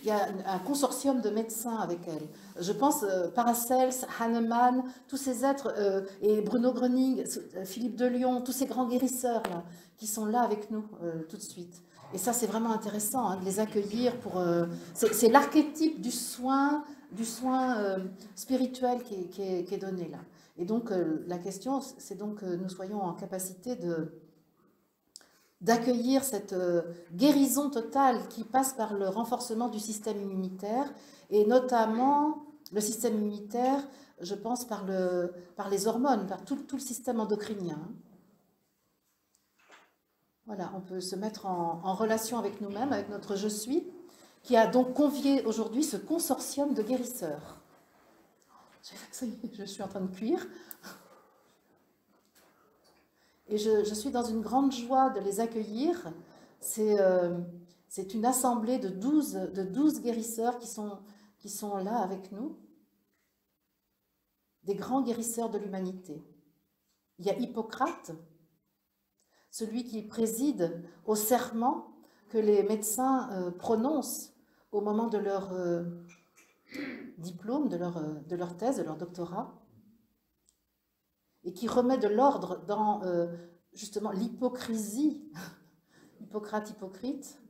il y a un consortium de médecins avec elle. Je pense Paracels, Hahnemann, tous ces êtres, et Bruno Gröning, Philippe de Lyon, tous ces grands guérisseurs là, qui sont là avec nous tout de suite. Et ça, c'est vraiment intéressant de les accueillir. C'est l'archétype du soin spirituel qui est donné là. Et donc, la question, c'est donc que nous soyons en capacité d'accueillir cette guérison totale qui passe par le renforcement du système immunitaire, et notamment le système immunitaire, je pense, par les hormones, par tout le système endocrinien. Voilà, on peut se mettre en relation avec nous-mêmes, avec notre je suis, qui a donc convié aujourd'hui ce consortium de guérisseurs. Je suis en train de cuire. Et je suis dans une grande joie de les accueillir. C'est une assemblée de 12 guérisseurs qui sont là avec nous, des grands guérisseurs de l'humanité. Il y a Hippocrate, celui qui préside au serment que les médecins prononcent au moment de leur diplôme, de leur thèse, de leur doctorat, et qui remet de l'ordre dans justement l'hypocrisie, Hippocrate, hypocrite,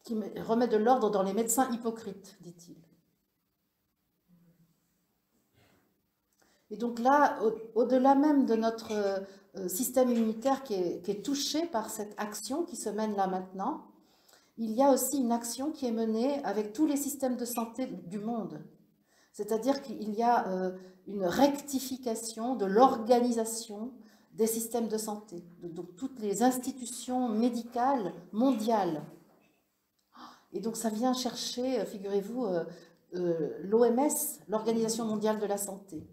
qui remet de l'ordre dans les médecins hypocrites, dit-il. Et donc là, au-delà même de notre système immunitaire qui est touché par cette action qui se mène là maintenant, il y a aussi une action qui est menée avec tous les systèmes de santé du monde. C'est-à-dire qu'il y a une rectification de l'organisation des systèmes de santé, donc toutes les institutions médicales mondiales. Et donc ça vient chercher, figurez-vous, l'OMS, l'Organisation mondiale de la santé.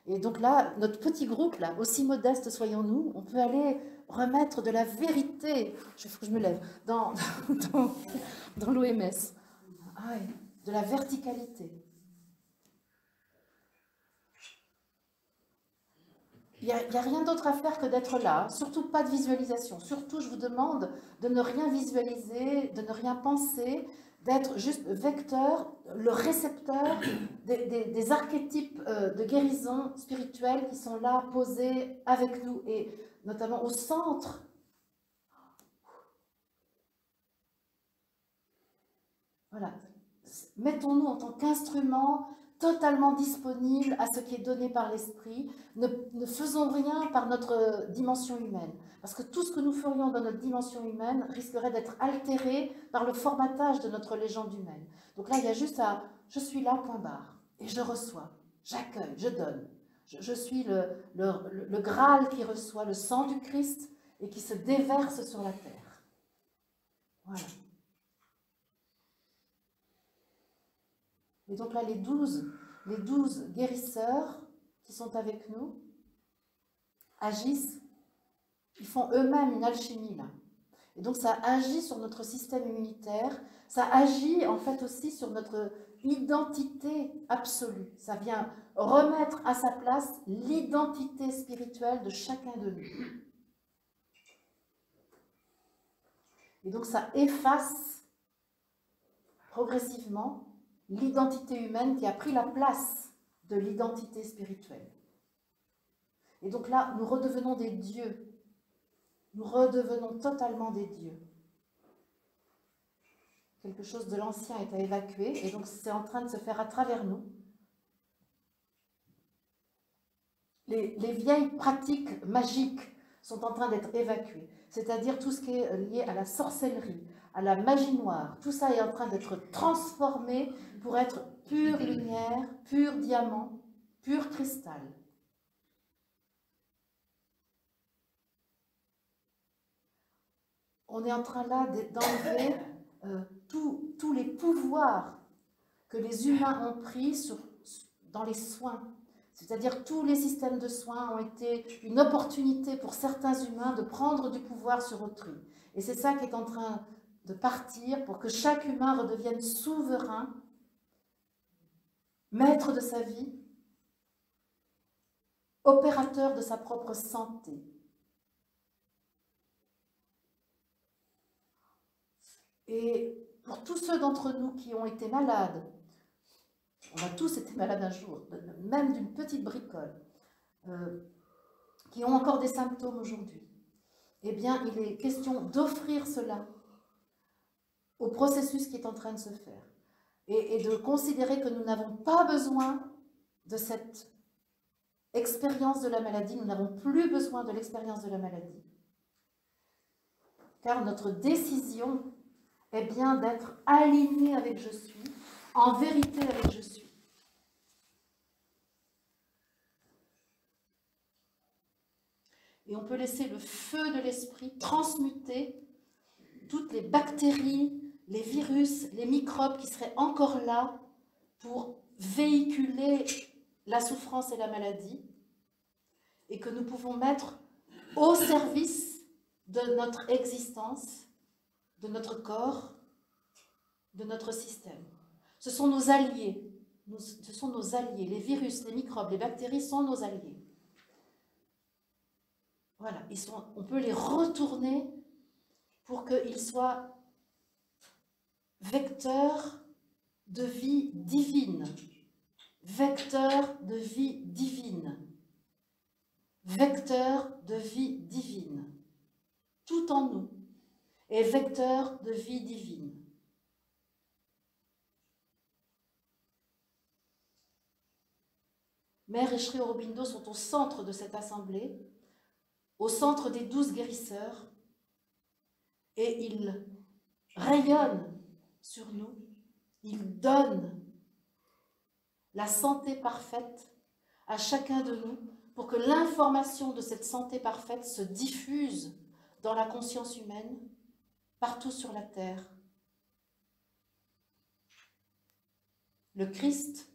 Et donc là, notre petit groupe, là, aussi modeste soyons-nous, on peut aller remettre de la vérité, il faut que je me lève, dans l'OMS, de la verticalité. Il n'y a rien d'autre à faire que d'être là, surtout pas de visualisation. Surtout, je vous demande de ne rien visualiser, de ne rien penser, d'être juste vecteur, le récepteur des archétypes de guérison spirituelle qui sont là, posés avec nous, et notamment au centre. Voilà. Mettons-nous en tant qu'instrument totalement disponible à ce qui est donné par l'esprit. Ne faisons rien par notre dimension humaine. Parce que tout ce que nous ferions dans notre dimension humaine risquerait d'être altéré par le formatage de notre légende humaine. Donc là, il y a juste je suis là, point barre. Et je reçois, j'accueille, je donne. Je suis le Graal qui reçoit le sang du Christ et qui se déverse sur la terre. Voilà. Et donc là, les 12 guérisseurs qui sont avec nous agissent, ils font eux-mêmes une alchimie là. Et donc ça agit sur notre système immunitaire, ça agit en fait aussi sur notre identité absolue. Ça vient remettre à sa place l'identité spirituelle de chacun de nous. Et donc ça efface progressivement l'identité humaine qui a pris la place de l'identité spirituelle. Et donc là, nous redevenons des dieux. Nous redevenons totalement des dieux. Quelque chose de l'ancien est à évacuer, et donc c'est en train de se faire à travers nous. Les vieilles pratiques magiques sont en train d'être évacuées, c'est-à-dire tout ce qui est lié à la sorcellerie, à la magie noire, tout ça est en train d'être transformé pour être pure lumière, pur diamant, pur cristal. On est en train là d'enlever tous les pouvoirs que les humains ont pris dans les soins. C'est-à-dire tous les systèmes de soins ont été une opportunité pour certains humains de prendre du pouvoir sur autrui. Et c'est ça qui est en train de partir pour que chaque humain redevienne souverain, maître de sa vie, opérateur de sa propre santé. Et pour tous ceux d'entre nous qui ont été malades, on a tous été malades un jour, même d'une petite bricole, qui ont encore des symptômes aujourd'hui, eh bien, il est question d'offrir cela au processus qui est en train de se faire et de considérer que nous n'avons pas besoin de cette expérience de la maladie, nous n'avons plus besoin de l'expérience de la maladie, car notre décision est bien d'être aligné avec je suis, en vérité avec je suis. Et on peut laisser le feu de l'esprit transmuter toutes les bactéries, les virus, les microbes qui seraient encore là pour véhiculer la souffrance et la maladie, et que nous pouvons mettre au service de notre existence, de notre corps, de notre système. Ce sont nos alliés. Ce sont nos alliés. Les virus, les microbes, les bactéries sont nos alliés. Voilà, on peut les retourner pour qu'ils soient vecteurs de vie divine. Vecteurs de vie divine. Vecteur de vie divine. Tout en nous est vecteur de vie divine. Mère et Sri Aurobindo sont au centre de cette assemblée, au centre des 12 guérisseurs, et ils rayonnent sur nous, ils donnent la santé parfaite à chacun de nous pour que l'information de cette santé parfaite se diffuse dans la conscience humaine, partout sur la terre. Le Christ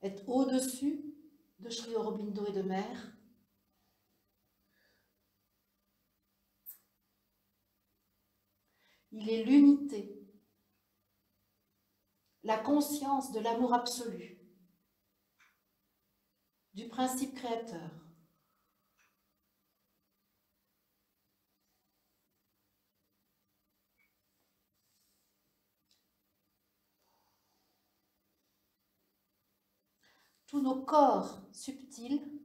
est au-dessus de Sri Aurobindo et de Mère. Il est l'unité, la conscience de l'amour absolu, du principe créateur. Tous nos corps subtils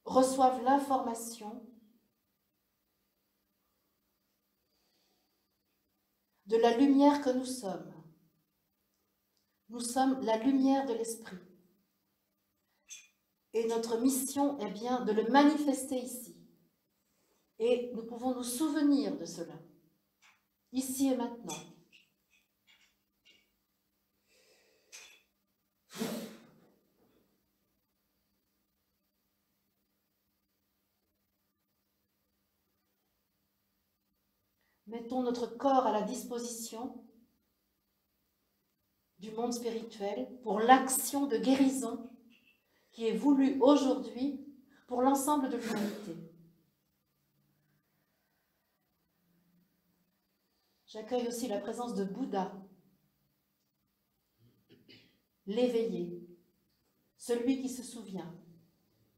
reçoivent l'information de la lumière que nous sommes. Nous sommes la lumière de l'esprit. Et notre mission est bien de le manifester ici. Et nous pouvons nous souvenir de cela, ici et maintenant. Mettons notre corps à la disposition du monde spirituel pour l'action de guérison qui est voulue aujourd'hui pour l'ensemble de l'humanité. J'accueille aussi la présence de Bouddha, l'éveillé, celui qui se souvient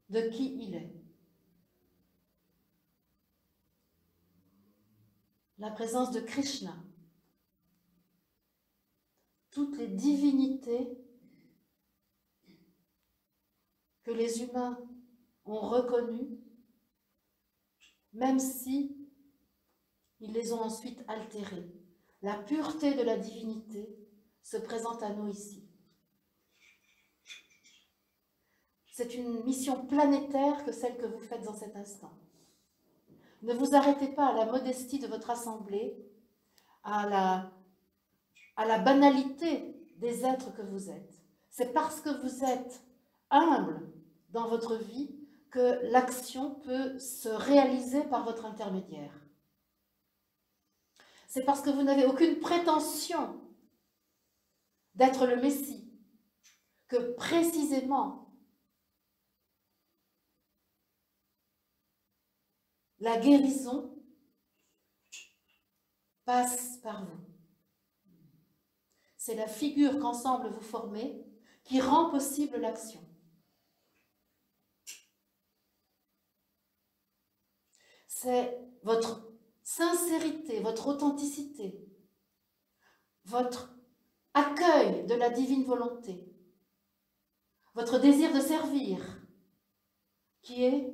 de qui il est. La présence de Krishna, toutes les divinités que les humains ont reconnues, même si ils les ont ensuite altérées. La pureté de la divinité se présente à nous ici. C'est une mission planétaire que celle que vous faites en cet instant. Ne vous arrêtez pas à la modestie de votre assemblée, à la banalité des êtres que vous êtes. C'est parce que vous êtes humble dans votre vie que l'action peut se réaliser par votre intermédiaire. C'est parce que vous n'avez aucune prétention d'être le Messie que précisément la guérison passe par vous. C'est la figure qu'ensemble vous formez qui rend possible l'action. C'est votre sincérité, votre authenticité votre accueil de la divine volonté, votre désir de servir, qui est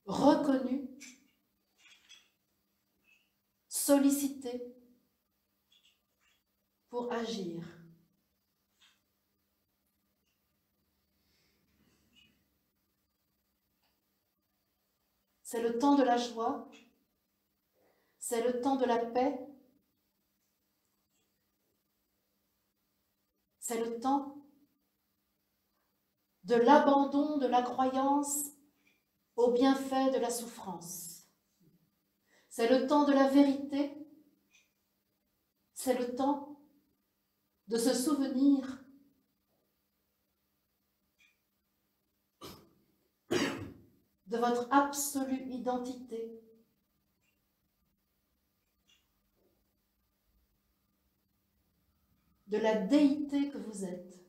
reconnu, sollicité pour agir. C'est le temps de la joie, c'est le temps de la paix, c'est le temps de l'abandon de la croyance au bienfait de la souffrance. C'est le temps de la vérité, c'est le temps de se souvenir de votre absolue identité, de la déité que vous êtes.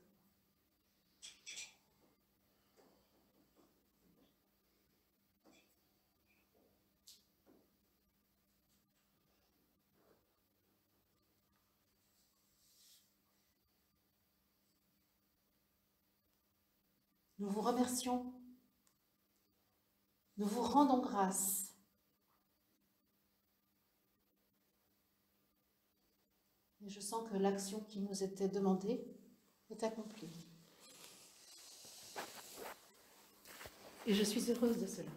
Nous vous remercions, nous vous rendons grâce. Et je sens que l'action qui nous était demandée est accomplie. Et je suis heureuse de cela.